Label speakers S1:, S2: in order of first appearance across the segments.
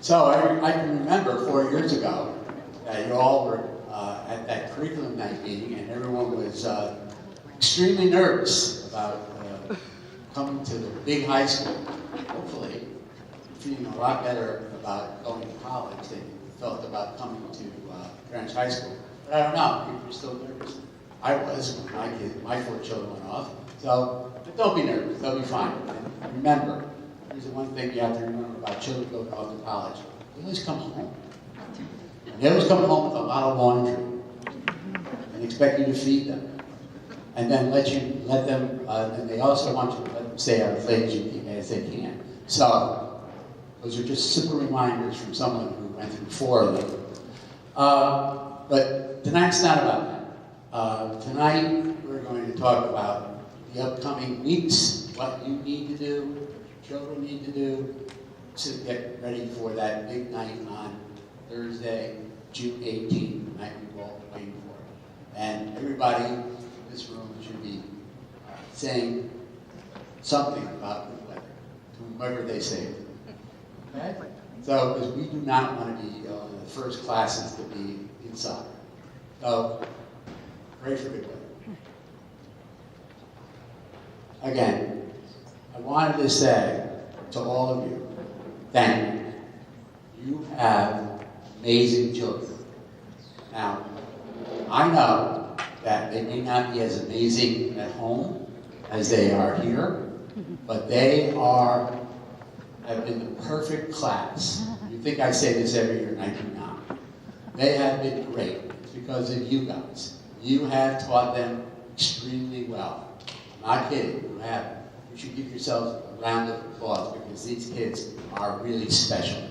S1: So I can remember 4 years ago that you all were at that curriculum night meeting, and everyone was extremely nervous about coming to the big high school. Hopefully, feeling a lot better about going to college than you felt about coming to Greenwich High School. But I don't know, people are still nervous. I was when my 4 children went off. So, but don't be nervous, they'll be fine. And remember, here's the one thing you have to remember about children going off to college. They always come home. And they always come home with a lot of laundry and expect you to feed them. And then let them, and they also want you to let them stay out as late as they can. So, those are just simple reminders from someone who went through 4 of them. But tonight's not about that. Tonight, we're going to talk about the upcoming weeks, what you need to do, children need to do, to get ready for that big night on Thursday, June 18th, the night we've all been waiting for. And everybody in this room should be saying something about good weather to whomever they say it. Okay? So, because we do not want to be the first classes to be inside. So, pray for good weather. Again, I wanted to say to all of you, thank you. You have amazing children. Now, I know that they may not be as amazing at home as they are here, but they have been the perfect class. You think I say this every year, and I do not. They have been great. It's because of you guys. You have taught them extremely well. I'm not kidding, you have. You should give yourselves a round of applause because these kids are really special.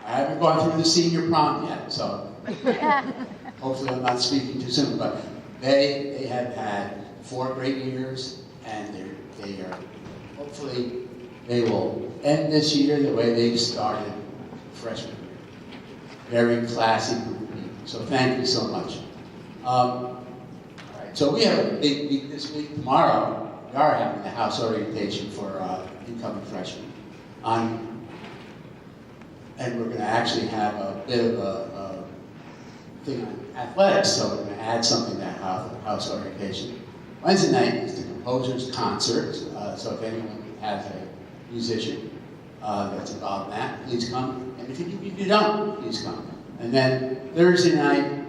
S1: I haven't gone through the senior prom yet, so hopefully I'm not speaking too soon, but they have had 4 great years, and they are hopefully they will end this year the way they started freshman year. Very classy group of people. So thank you so much. All right, so we have a big week this week. Tomorrow, we are having the house orientation for incoming freshmen. And we're going to actually have a bit of a thing on athletics, so we're going to add something to that house orientation. Wednesday night is the composer's concert, so if anyone has a musician that's involved in that, please come. And if you don't, please come. And then Thursday night,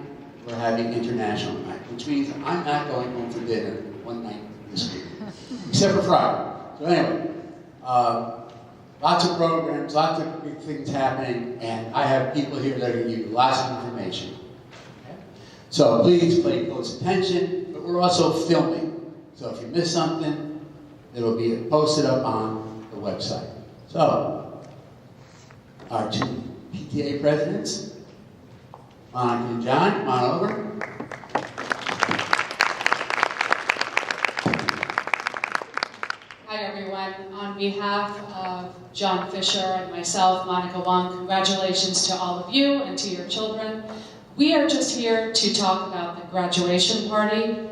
S1: we're having international night, which means I'm not going home for dinner one night this week, except for Friday. So anyway, lots of programs, lots of big things happening, and I have people here that are going to give you lots of information. Okay? So please pay close attention, but we're also filming. So if you miss something, it'll be posted up on the website. So, our 2 PTA presidents, Monica and John, come on over.
S2: Hi everyone. On behalf of John Fisher and myself, Monica Wong, congratulations to all of you and to your children. We are just here to talk about the graduation party.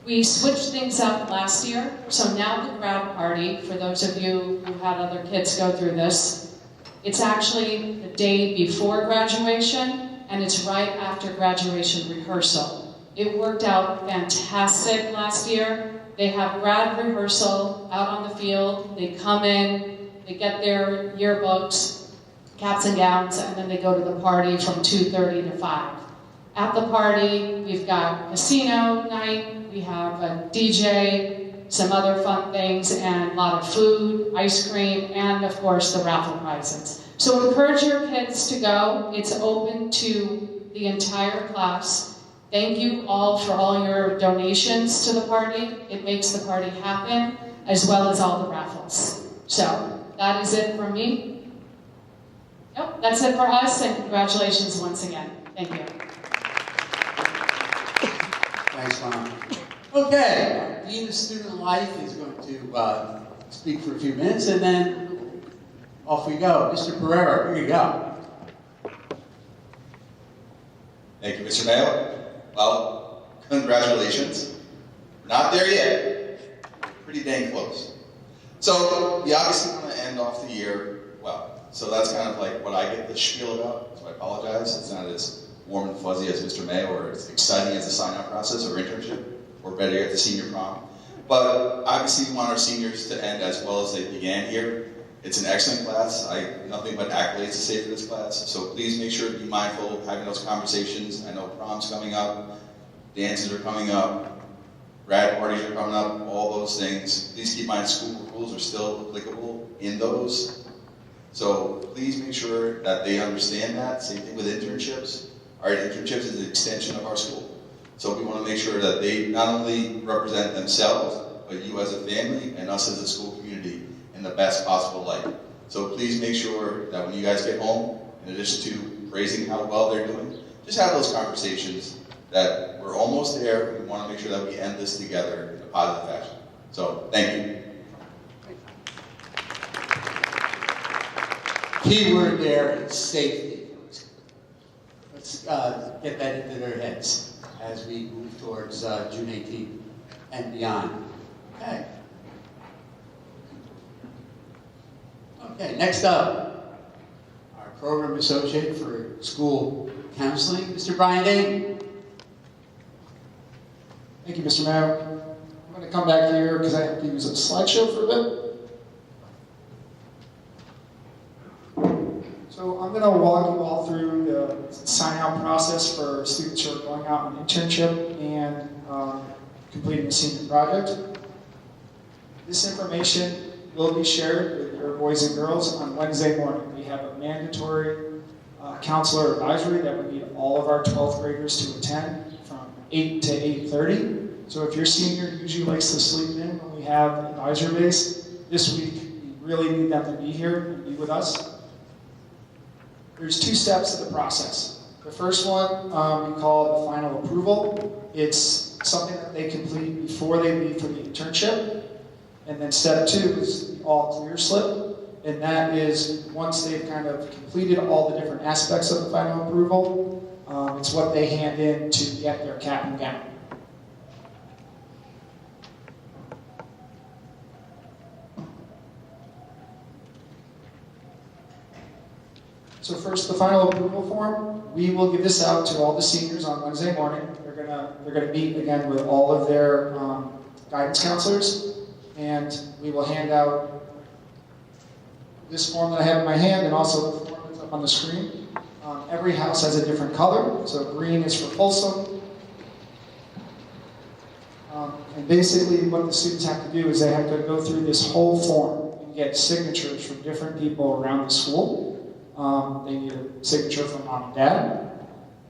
S2: We switched things up last year, so now the grad party, for those of you who had other kids go through this, it's actually the day before graduation, and it's right after graduation rehearsal. It worked out fantastic last year. They have grad rehearsal out on the field, they come in, they get their yearbooks, caps and gowns, and then they go to the party from 2:30 to 5. At the party, we've got casino night, we have a DJ, some other fun things, and a lot of food, ice cream, and of course the raffle prizes. So encourage your kids to go. It's open to the entire class. Thank you all for all your donations to the party. It makes the party happen, as well as all the raffles. So that is it for me. Yep, that's it for us, and congratulations once again. Thank you.
S1: Thanks, Mom. Okay, Dean of Student Life is going to speak for a few minutes, and then off we go. Mr. Pereira, here you go.
S3: Thank you, Mr. Mayor. Well, congratulations. We're not there yet. pretty dang close. So you obviously want to end off the year well. So that's kind of like what I get the spiel about, so I apologize. It's not as warm and fuzzy as Mr. May, or as exciting as the sign-up process or internship, or better yet, the senior prom. But obviously we want our seniors to end as well as they began here. It's an excellent class. I have nothing but accolades to say for this class. So please make sure to be mindful of having those conversations. I know prom's coming up, dances are coming up, grad parties are coming up, all those things. Please keep in mind school rules are still applicable in those. So please make sure that they understand that. Same thing with internships. Our internships is an extension of our school. So we want to make sure that they not only represent themselves, but you as a family and us as a school community in the best possible light. So please make sure that when you guys get home, in addition to praising how well they're doing, just have those conversations that we're almost there. We want to make sure that we end this together in a positive fashion. So thank you.
S1: Key word there is safety. Let's get that into their heads as we move towards June 18th and beyond. Okay. Okay, next up, our program associate for school counseling, Mr. Brian Dayton.
S4: Thank you, Mr. Mayor. I'm going to come back here because I have to use a slideshow for a bit. So I'm going to walk you all through the sign-out process for students who are going out on internship and completing a senior project. This information will be shared with your boys and girls on Wednesday morning. We have a mandatory counselor advisory that we need all of our 12th graders to attend from 8 to 8:30. So if your senior usually likes to sleep in when we have advisory days, this week we really need them to be here and be with us. There's two steps to the process. The first one we call the final approval. It's something that they complete before they leave for the internship. And then step two is the all clear slip. And that is once they've kind of completed all the different aspects of the final approval, it's what they hand in to get their cap and gown. So first, the final approval form. We will give this out to all the seniors on Wednesday morning. They're gonna meet again with all of their guidance counselors, and we will hand out this form that I have in my hand, and also the form that's up on the screen. Every house has a different color. So green is for Folsom. And basically, what the students have to do is they have to go through this whole form and get signatures from different people around the school. They need a signature from mom and dad.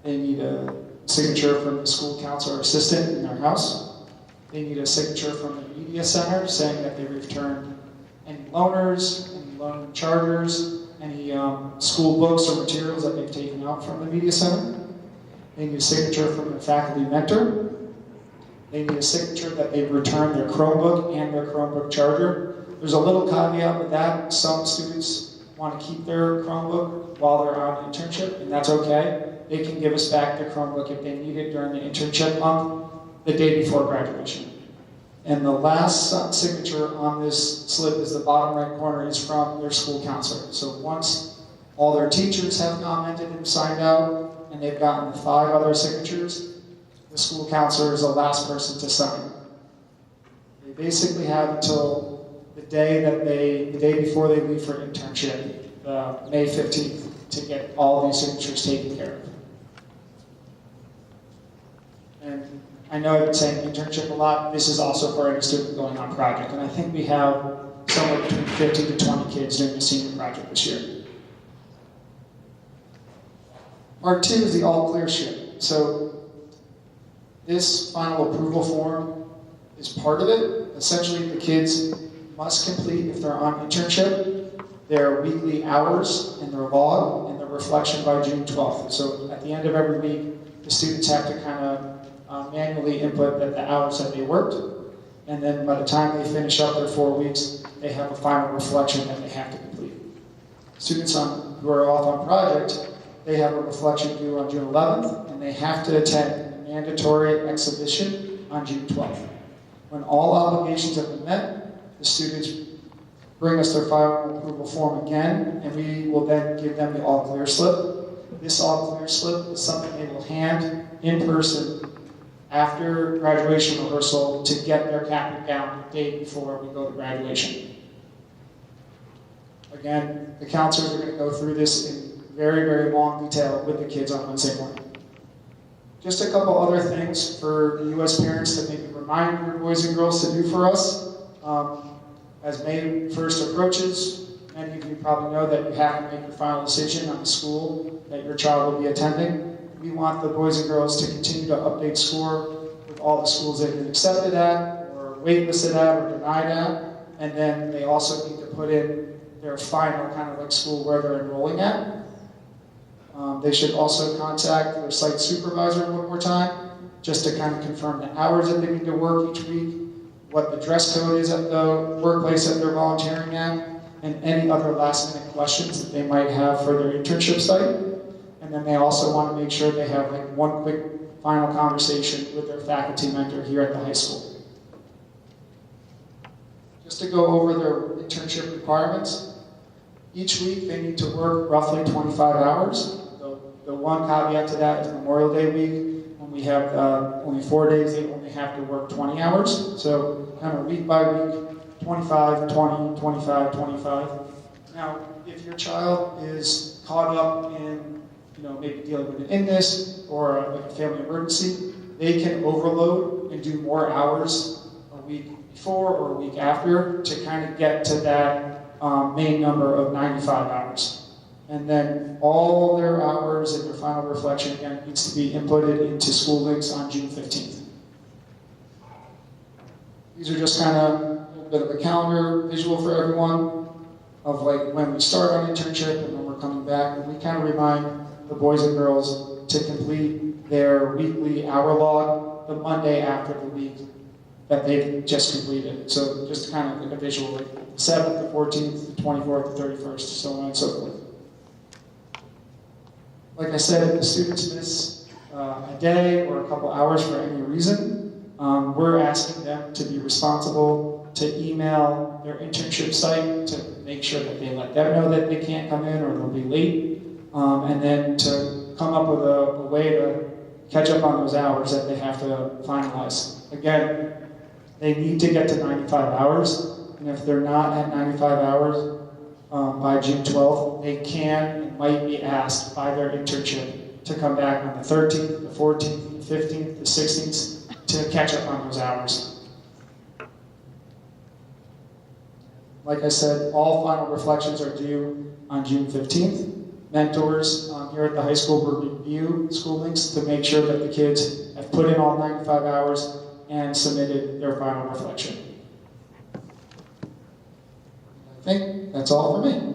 S4: They need a signature from the school counselor or assistant in their house. They need a signature from the media center saying that they returned any loaners, any loan chargers, any school books or materials that they've taken out from the media center. They need a signature from their faculty mentor. They need a signature that they've returned their Chromebook and their Chromebook charger. There's a little caveat with that. Some students want to keep their Chromebook while they're on internship, and that's okay. They can give us back their Chromebook if they need it during the internship month, the day before graduation. And the last signature on this slip is the bottom right corner is from their school counselor. So once all their teachers have commented and signed out, and they've gotten the 5 other signatures, the school counselor is the last person to sign. They basically have until the day before they leave for internship, May 15th, to get all these signatures taken care of. And I know I've been saying internship a lot. This is also for any student going on project. And I think we have somewhere between 15 to 20 kids doing a senior project this year. Part 2 is the all clear sheet. So this final approval form is part of it. Essentially, the kids must complete, if they're on internship, their weekly hours and their log and their reflection by June 12th. So at the end of every week, the students have to kind of manually input that the hours that they worked. And then by the time they finish up their 4 weeks, they have a final reflection that they have to complete. Students who are off on project, they have a reflection due on June 11th, and they have to attend a mandatory exhibition on June 12th. When all obligations have been met, the students bring us their final approval form again, and we will then give them the all clear slip. This all clear slip is something they will hand in person after graduation rehearsal to get their cap and gown the day before we go to graduation. Again, the counselors are going to go through this in very, very long detail with the kids on Wednesday morning. Just a couple other things for the U.S. parents that maybe remind your boys and girls to do for us. As May 1st approaches, many of you probably know that you have to make your final decision on the school that your child will be attending. We want the boys and girls to continue to update SCORE with all the schools they've been accepted at, or waitlisted at, or denied at. And then they also need to put in their final kind of like school where they're enrolling at. They should also contact their site supervisor one more time, just to kind of confirm the hours that they need to work each week, what the dress code is at the workplace that they're volunteering at, and any other last minute questions that they might have for their internship site. And then they also want to make sure they have like one quick final conversation with their faculty mentor here at the high school. Just to go over their internship requirements, each week they need to work roughly 25 hours. The one caveat to that is Memorial Day week, when we have only 4 days, they only have to work 20 hours. So kind of week by week, 25, 20, 25, 25. Now, if your child is caught up in, maybe dealing with an illness or a family emergency, they can overload and do more hours a week before or a week after to kind of get to that main number of 95 hours. And then all their hours and their final reflection, again, needs to be inputted into School Links on June 15th. These are just kind of a little bit of a calendar visual for everyone of like when we start our internship and when we're coming back. And we kind of remind the boys and girls to complete their weekly hour log the Monday after the week that they've just completed. So just kind of like a visual, like the 7th, the 14th, the 24th, the 31st, so on and so forth. Like I said, if the students miss a day or a couple hours for any reason, we're asking them to be responsible, to email their internship site to make sure that they let them know that they can't come in or they'll be late, and then to come up with a way to catch up on those hours that they have to finalize. Again, they need to get to 95 hours, and if they're not at 95 hours by June 12th, they can and might be asked by their internship to come back on the 13th, the 14th, the 15th, the 16th to catch up on those hours. Like I said, all final reflections are due on June 15th. Mentors here at the high school will review School Links to make sure that the kids have put in all 95 hours and submitted their final reflection. I think that's all for me.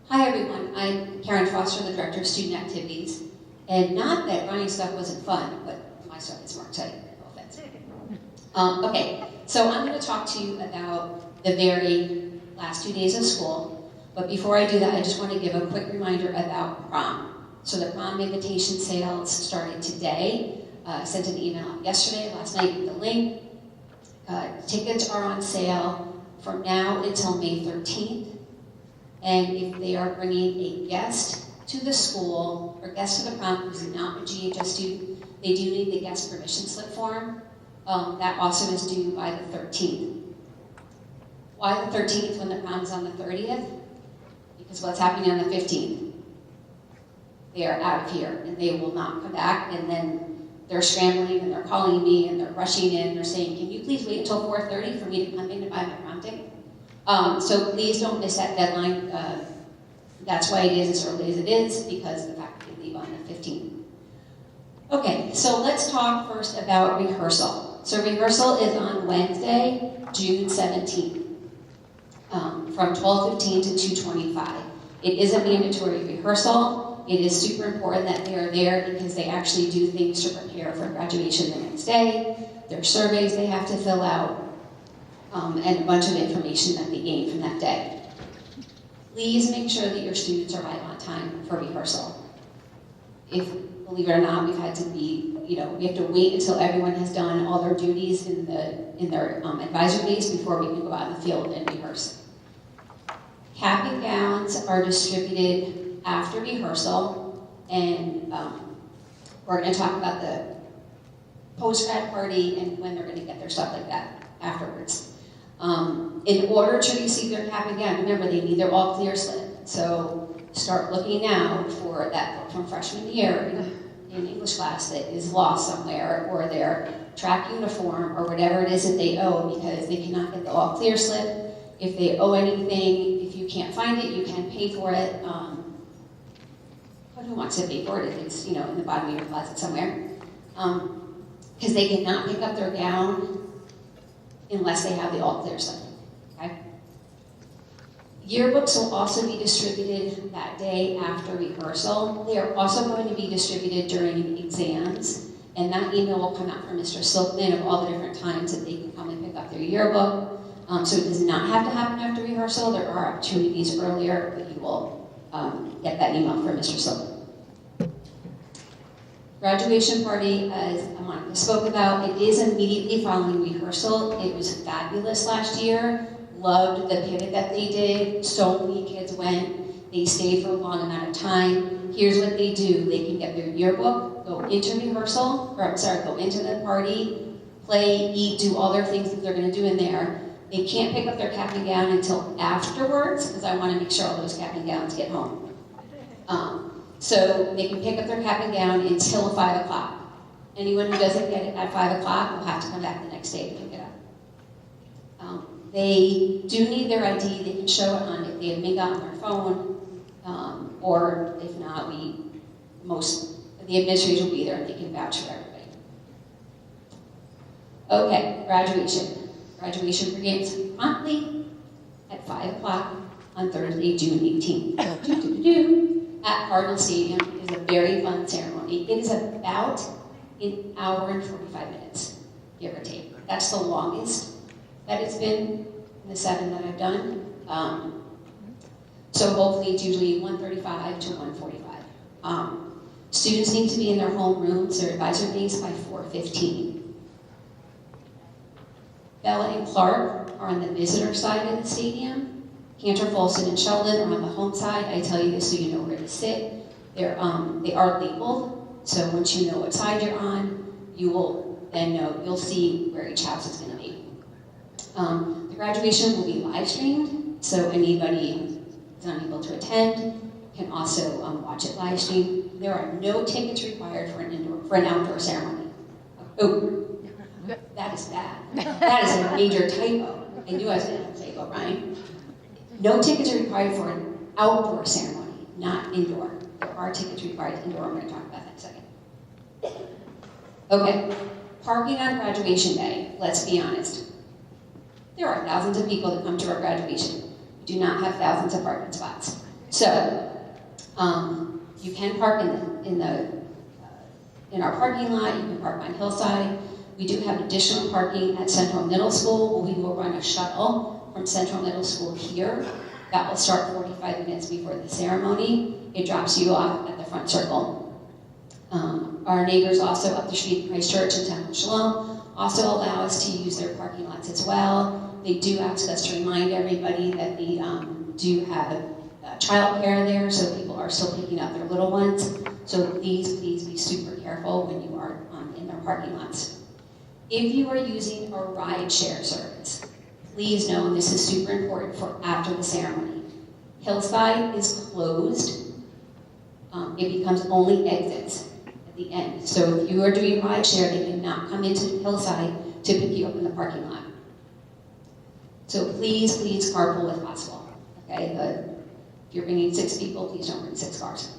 S5: Hi everyone, I'm Karen Foster, the Director of Student Activities. And not that running stuff wasn't fun, but my stuff is more exciting, no offense. Okay, so I'm going to talk to you about the very last 2 days of school. But before I do that, I just want to give a quick reminder about prom. So the prom invitation sales started today. I sent an email out yesterday, last night with the link. Tickets are on sale from now until May 13th. And if they are bringing a guest to the school, or guest to the prom who's not a GHS student, they do need the guest permission slip form. That also is due by the 13th. Why the 13th when the prom is on the 30th? Because what's happening on the 15th? They are out of here and they will not come back, and then they're scrambling and they're calling me and they're rushing in. They're saying, can you please wait until 4:30 for me to come in and buy my prom ticket? So please don't miss that deadline. That's why it is as early as it is, because the faculty leave on the 15th. Okay, so let's talk first about rehearsal. So rehearsal is on Wednesday, June 17th, from 12:15 to 2:25. It is a mandatory rehearsal. It is super important that they are there because they actually do things to prepare for graduation the next day. their surveys they have to fill out, and a bunch of information that they gain from that day. Please make sure that your students are right on time for rehearsal. Believe it or not, we've had to be, we have to wait until everyone has done all their duties in their advisory days before we can go out in the field and rehearse. Cap and gowns are distributed after rehearsal, and we're going to talk about the post-grad party and when they're going to get their stuff like that afterwards. In order to receive their cap and gown, remember they need their all clear slip. So start looking now for that book from freshman year in English class that is lost somewhere, or their track uniform, or whatever it is that they owe, because they cannot get the all clear slip. If they owe anything, if you can't find it, you can pay for it. Who wants to pay for it if it's in the bottom of your closet somewhere? Because they cannot pick up their gown unless they have the all clear slip. Okay? Yearbooks will also be distributed that day after rehearsal. They are also going to be distributed during exams, and that email will come out from Mr. Silkman of all the different times that they can come and pick up their yearbook. So it does not have to happen after rehearsal. There are opportunities earlier, but you will get that email from Mr. Silkman. Graduation party, as Monica spoke about, it is immediately following rehearsal. It was fabulous last year. Loved the pivot that they did. So many kids went. They stayed for a long amount of time. Here's what they do. They can get their yearbook, go into rehearsal, go into the party, play, eat, do all their things that they're going to do in there. They can't pick up their cap and gown until afterwards, because I want to make sure all those cap and gowns get home. So they can pick up their cap and gown until 5 o'clock. Anyone who doesn't get it at 5 o'clock will have to come back the next day to pick it up. They do need their ID. They can show it on if they have Minga on their phone, or if not, the administrators will be there and they can vouch for everybody. Okay, graduation. Graduation begins promptly at 5 o'clock on Thursday, June 18th. At Cardinal Stadium. It is a very fun ceremony. It is about an hour and 45 minutes, give or take. That's the longest that it's been in the 7 that I've done. So hopefully it's usually 1:35 to 1:45. Students need to be in their home rooms, their advisory days, by 4:15. Bella and Clark are on the visitor side of the stadium. Cantor, Folsom, and Sheldon are on the home side. I tell you this so you know where to sit. They are labeled, so once you know what side you're on, you will then know, you'll see where each house is going to be. The graduation will be live streamed, so anybody who's unable to attend can also watch it live streamed. There are no tickets required for an outdoor ceremony. Oh, that is bad. That is a major typo. I knew I was going to have a typo, Ryan. No tickets are required for an outdoor ceremony, not indoor. There are tickets required indoor. I'm going to talk about that in a second. Okay, parking on graduation day. Let's be honest. There are thousands of people that come to our graduation. We do not have thousands of parking spots. So, you can park in our parking lot. You can park on Hillside. We do have additional parking at Central Middle School. We will run a shuttle from Central Middle School here. That will start 45 minutes before the ceremony. It drops you off at the front circle. Our neighbors also up the street, Christ Church and Temple Shalom, also allow us to use their parking lots as well. They do ask us to remind everybody that they do have child care there, so people are still picking up their little ones. So please be super careful when you are in their parking lots. If you are using a ride share service, please know, and this is super important for after the ceremony, Hillside is closed. It becomes only exits at the end. So if you are doing ride share, they cannot come into Hillside to pick you up in the parking lot. So please carpool if possible. Okay, if you're bringing 6 people, please don't bring 6 cars.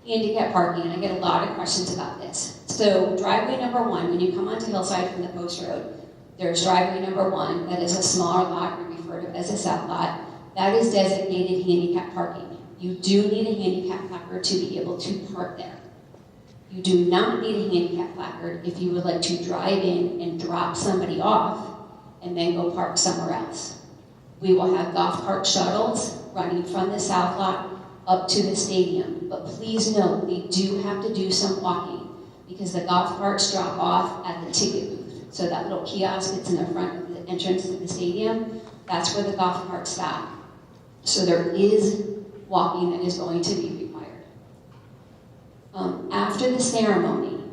S5: Handicap parking, I get a lot of questions about this. So driveway number 1, when you come onto Hillside from the post road, there's driveway number 1, that is a smaller lot, we refer to it as a south lot. That is designated handicap parking. You do need a handicap placard to be able to park there. You do not need a handicap placard if you would like to drive in and drop somebody off and then go park somewhere else. We will have golf cart shuttles running from the south lot up to the stadium. But please note, they do have to do some walking because the golf carts drop off at the ticket booth. So that little kiosk that's in the front of the entrance to the stadium, that's where the golf carts stop. So there is walking that is going to be required. After the ceremony,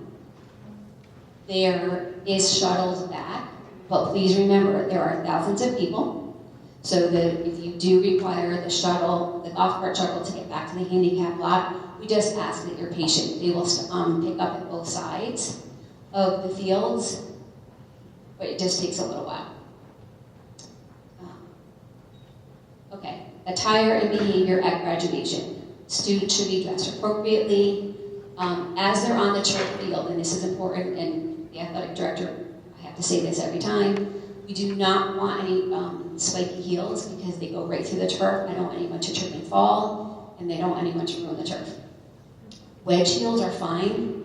S5: there is shuttles back, but please remember there are thousands of people, so that if you do require the shuttle, the golf cart shuttle to get back to the handicap lot, we just ask that you're patient. They will pick up at both sides of the fields, but it just takes a little while. Okay, attire and behavior at graduation. Students should be dressed appropriately. As they're on the turf field, and this is important, and the athletic director, I have to say this every time, we do not want any spiky heels because they go right through the turf. I don't want anyone to trip and fall, and they don't want anyone to ruin the turf. Wedge heels are fine,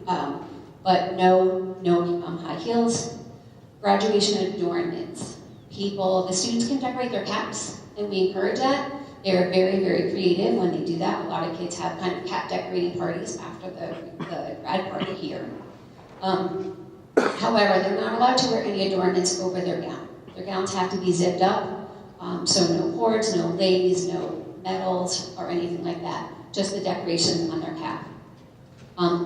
S5: but no high heels. Graduation adornments. The students can decorate their caps, and we encourage that. They're very, very creative when they do that. A lot of kids have kind of cap decorating parties after the grad party here. However, they're not allowed to wear any adornments over their gown. Their gowns have to be zipped up, so no cords, no lace, no medals, or anything like that. Just the decorations on their cap.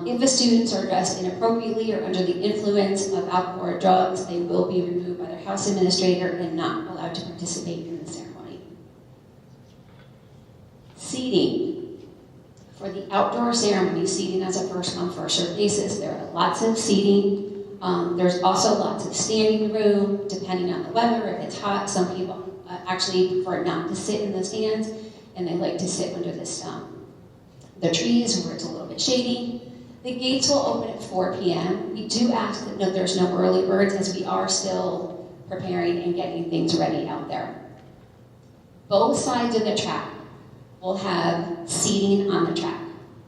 S5: If the students are dressed inappropriately or under the influence of alcohol or drugs, they will be removed by their house administrator and not allowed to participate in the ceremony. Seating. For the outdoor ceremony, seating as a first-come, first-served basis. There are lots of seating. There's also lots of standing room, depending on the weather. If it's hot, some people actually prefer not to sit in the stands, and they like to sit under the trees where it's a little bit shady. The gates will open at 4 p.m. We do ask that there's no early birds, as we are still preparing and getting things ready out there. Both sides of the track will have seating on the track.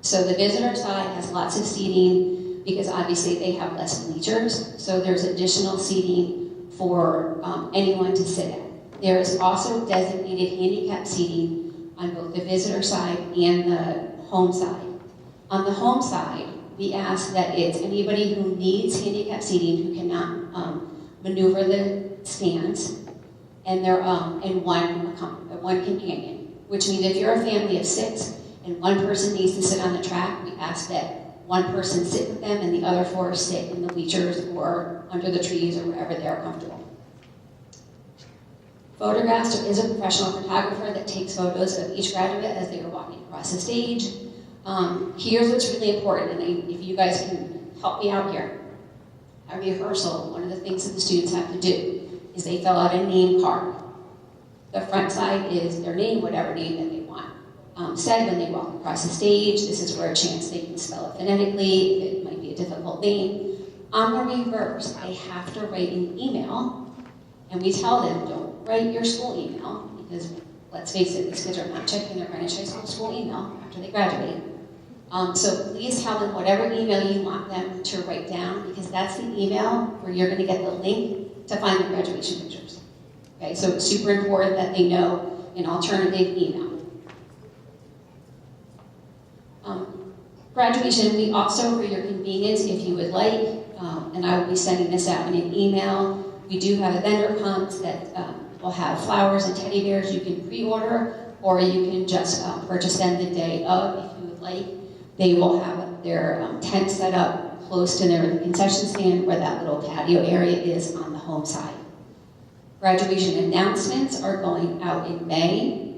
S5: So the visitor side has lots of seating because obviously they have less bleachers, so there's additional seating for anyone to sit at. There is also designated handicap seating on both the visitor side and the home side. On the home side, we ask that it's anybody who needs handicap seating who cannot maneuver the stands, and they're and one companion. Which means if you're a family of 6 and one person needs to sit on the track, we ask that one person sit with them and the other 4 sit in the bleachers or under the trees or wherever they are comfortable. Photographs. There is a professional photographer that takes photos of each graduate as they are walking across the stage. Here's what's really important, and if you guys can help me out here. At rehearsal, one of the things that the students have to do is they fill out a name card. The front side is their name, whatever name that they want. Said when they walk across the stage, this is where a chance they can spell it phonetically, if it might be a difficult name. On the reverse, they have to write an email, and we tell them, don't write your school email, because let's face it, these kids are not checking their Greenwich High School email after they graduate. So please tell them whatever email you want them to write down, because that's the email where you're going to get the link to find the graduation pictures. Okay, so it's super important that they know an alternative email. Graduation, we also, for your convenience, if you would like, and I will be sending this out in an email, we do have a vendor hunt that will have flowers and teddy bears you can pre-order, or you can just purchase them the day of if you would like. They will have their tent set up close to their concession stand where that little patio area is on the home side. Graduation announcements are going out in May.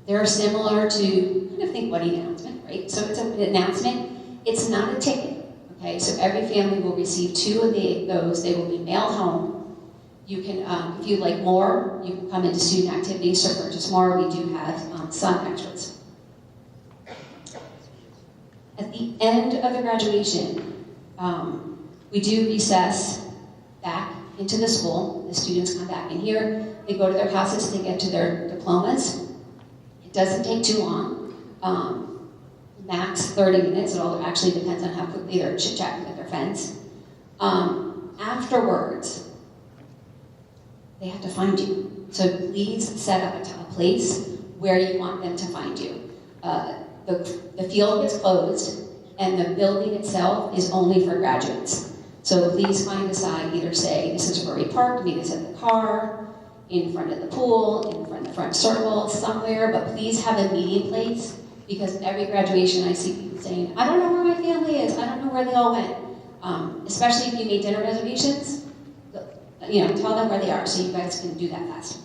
S5: They're similar to, kind of think wedding announcement, right? So it's an announcement. It's not a ticket, okay? So every family will receive 2 of those. They will be mailed home. You can, if you'd like more, you can come into student activities to purchase more. We do have some extras. At the end of the graduation, we do recess back into the school. The students come back in here. They go to their houses to get to their diplomas. It doesn't take too long. max 30 minutes. It all actually depends on how quickly they're chit-chatting with their friends. Afterwards, they have to find you. So please set up a place where you want them to find you. The field is closed, and the building itself is only for graduates. So please find a side, either say, this is where we park, meet us at the car, in front of the pool, in front of the front circle, somewhere, but please have a meeting place, because every graduation I see people saying, I don't know where my family is, I don't know where they all went. Especially if you made dinner reservations, tell them where they are so you guys can do that fast.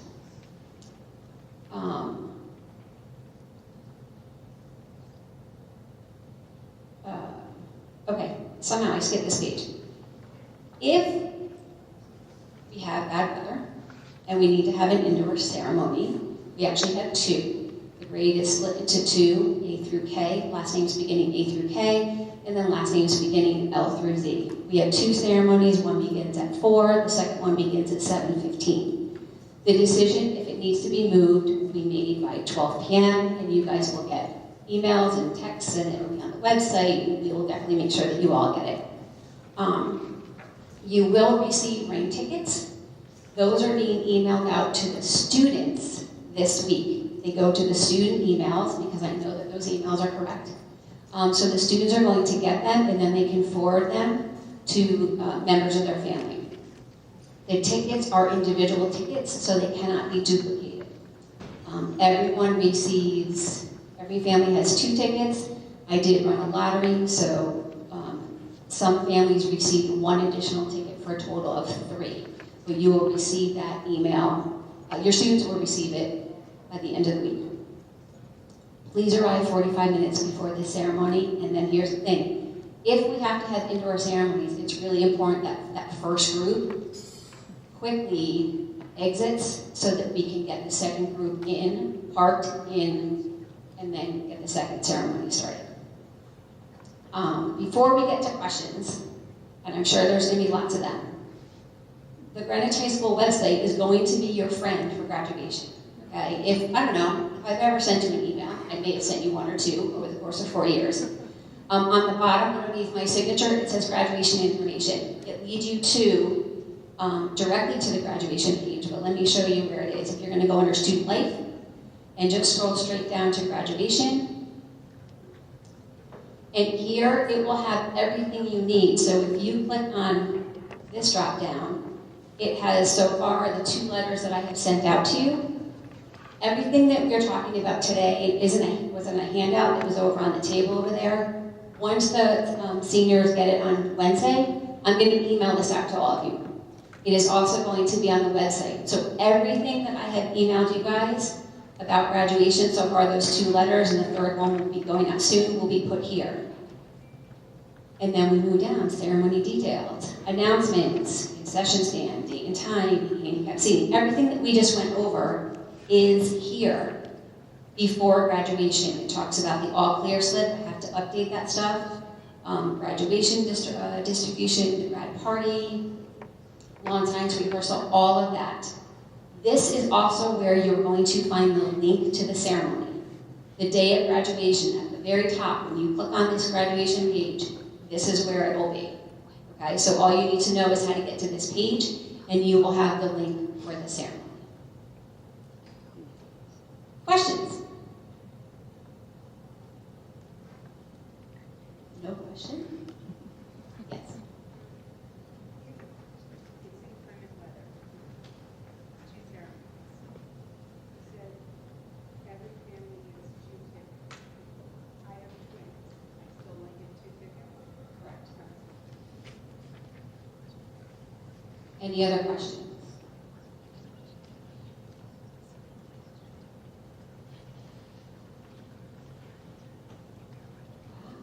S5: Okay, somehow I skipped this page. If we have bad weather and we need to have an indoor ceremony, we actually have two. The grade is split into two, A through K, last names beginning A through K, and then last names beginning L through Z. We have two ceremonies, one begins at 4, the second one begins at 7:15. The decision, if it needs to be moved, will be made by 12 p.m., and you guys will get emails and texts, and it'll be on the website, and we will definitely make sure that you all get it. You will receive rain tickets. Those are being emailed out to the students this week. They go to the student emails, because I know that those emails are correct. So the students are going to get them, and then they can forward them to members of their family. The tickets are individual tickets, so they cannot be duplicated. Every family has 2 tickets. I did run a lottery, so some families received 1 additional ticket for a total of 3. But you will receive that email. Your students will receive it at the end of the week. Please arrive 45 minutes before the ceremony, and then here's the thing. If we have to have indoor ceremonies, it's really important that that first group quickly exits so that we can get the second group in, parked in, and then get the second ceremony started. Before we get to questions, and I'm sure there's going to be lots of them, the Greenwich High School website is going to be your friend for graduation. Okay? If I've ever sent you an email, I may have sent you 1 or 2 over the course of 4 years. On the bottom underneath my signature, it says graduation information. It leads you to directly to the graduation page, but let me show you where it is. If you're going to go under student life and just scroll straight down to graduation, and here it will have everything you need. So if you click on this drop down, it has so far the 2 letters that I have sent out to you. Everything that we're talking about today was in a handout that was over on the table over there. Once the seniors get it on Wednesday, I'm going to email this out to all of you. It is also going to be on the website. So everything that I have emailed you guys about graduation, so far those 2 letters, and the 3rd one will be going out soon, will be put here. And then we move down, ceremony details, announcements, concession stand, date and time, handicap seating. Everything that we just went over is here before graduation. It talks about the all clear slip. I have to update that stuff. Graduation distribution, the grad party, lawn science rehearsal, all of that. This is also where you're going to find the link to the ceremony. The day of graduation, at the very top, when you click on this graduation page, this is where it will be. Okay, so all you need to know is how to get to this page, and you will have the link for the ceremony. Questions? No question? Yes. Correct. Any other questions?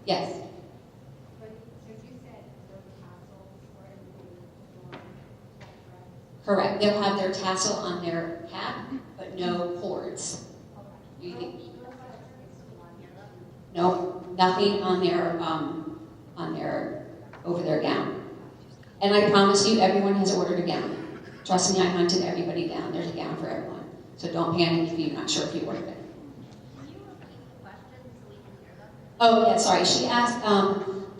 S5: Yes. Correct. They'll have their tassel on their cap, but no cords. No, nothing on their over their gown. And I promise you, everyone has ordered a gown. Trust me, I hunted everybody down. There's a gown for everyone. So don't panic if you're not sure if you ordered it. Oh, yeah, sorry. She asked,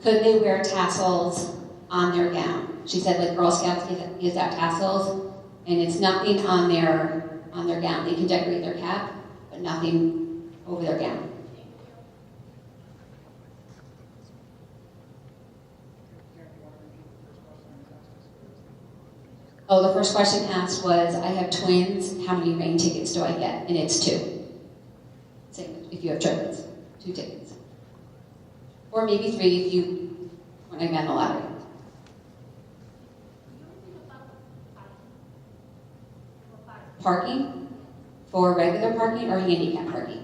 S5: could they wear tassels on their gown? She said, like Girl Scouts gives out tassels, and it's nothing on their gown. They can decorate their cap, but nothing over their gown. Oh, the first question asked was, I have twins, how many rain tickets do I get? And it's 2. Same if you have triplets, 2 tickets. Or maybe 3 if you want to win the lottery. Parking? For regular parking or handicap parking?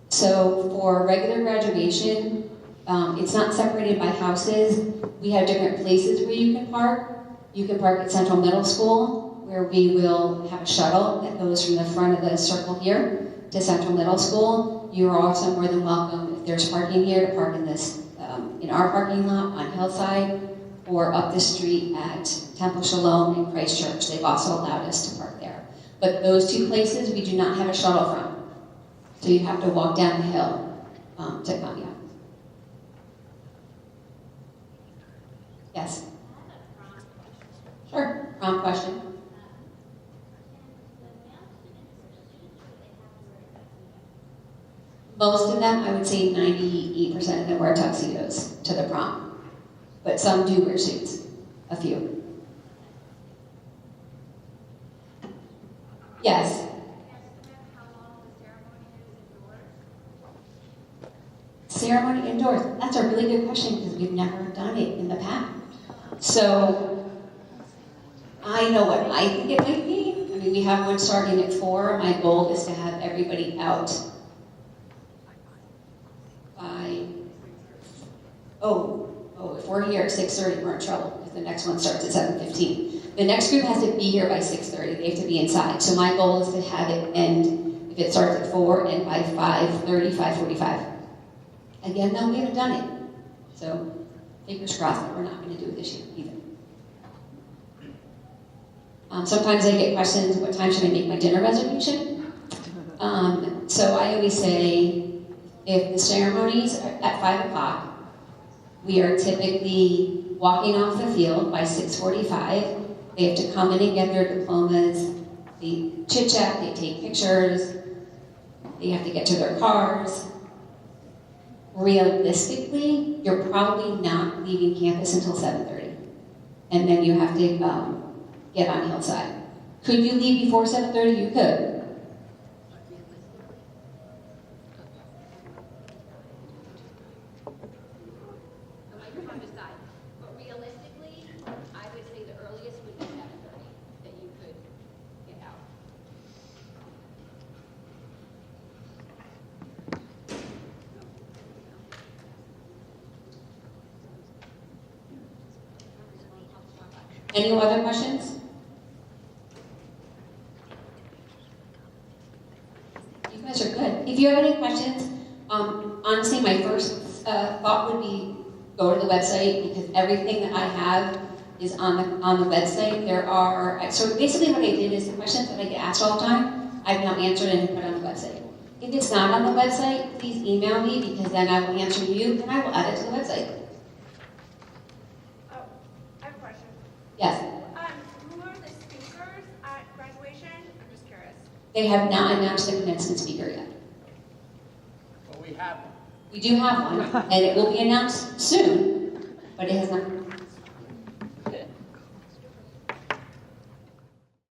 S5: So for regular graduation, it's not separated by houses. We have different places where you can park. You can park at Central Middle School, where we will have a shuttle that goes from the front of the circle here to Central Middle School. You are also more than welcome, if there's parking here, to park in this in our parking lot on Hillside, or up the street at Temple Shalom and Christ Church. They've also allowed us to park there. But those 2 places we do not have a shuttle from. So you have to walk down the hill to come here. Yes? Sure, prom question. Most of them, I would say 98% of them wear tuxedos to the prom. But some do wear suits, a few. Yes? Ceremony indoors. That's a really good question because we've never done it in the past. So I know what I think it might be. I mean, we have one starting at 4. My goal is to have everybody out by, if we're here at 6:30, we're in trouble because the next one starts at 7:15. The next group has to be here by 6:30. They have to be inside. So my goal is to have it end, if it starts at 4, and by 5:30, 5:45. Again, though, we haven't done it. So, fingers crossed that we're not going to do it this year either. Sometimes I get questions, what time should I make my dinner reservation? So I always say, if the ceremonies are at 5 o'clock, we are typically walking off the field by 6:45. They have to come in and get their diplomas. They chit-chat, they take pictures. They have to get to their cars. Realistically, you're probably not leaving campus until 7:30. And then you have to get on Hillside. Could you leave before 7:30? You could. But realistically, I would say the earliest would be 7:30 that you could get out. Any other questions? You guys are good. If you have any questions, honestly, my first thought would be go to the website because everything that I have is on the website. So basically what I did is the questions that I get asked all the time, I've now answered and put on the website. If it's not on the website, please email me because then I will answer you and I will add it to the website.
S6: Oh, I have a question.
S5: Yes.
S6: Who are the speakers at graduation? I'm just curious.
S5: They have not announced the commencement speaker yet.
S7: But we have one.
S5: We do have one, and it will be announced soon, but it has not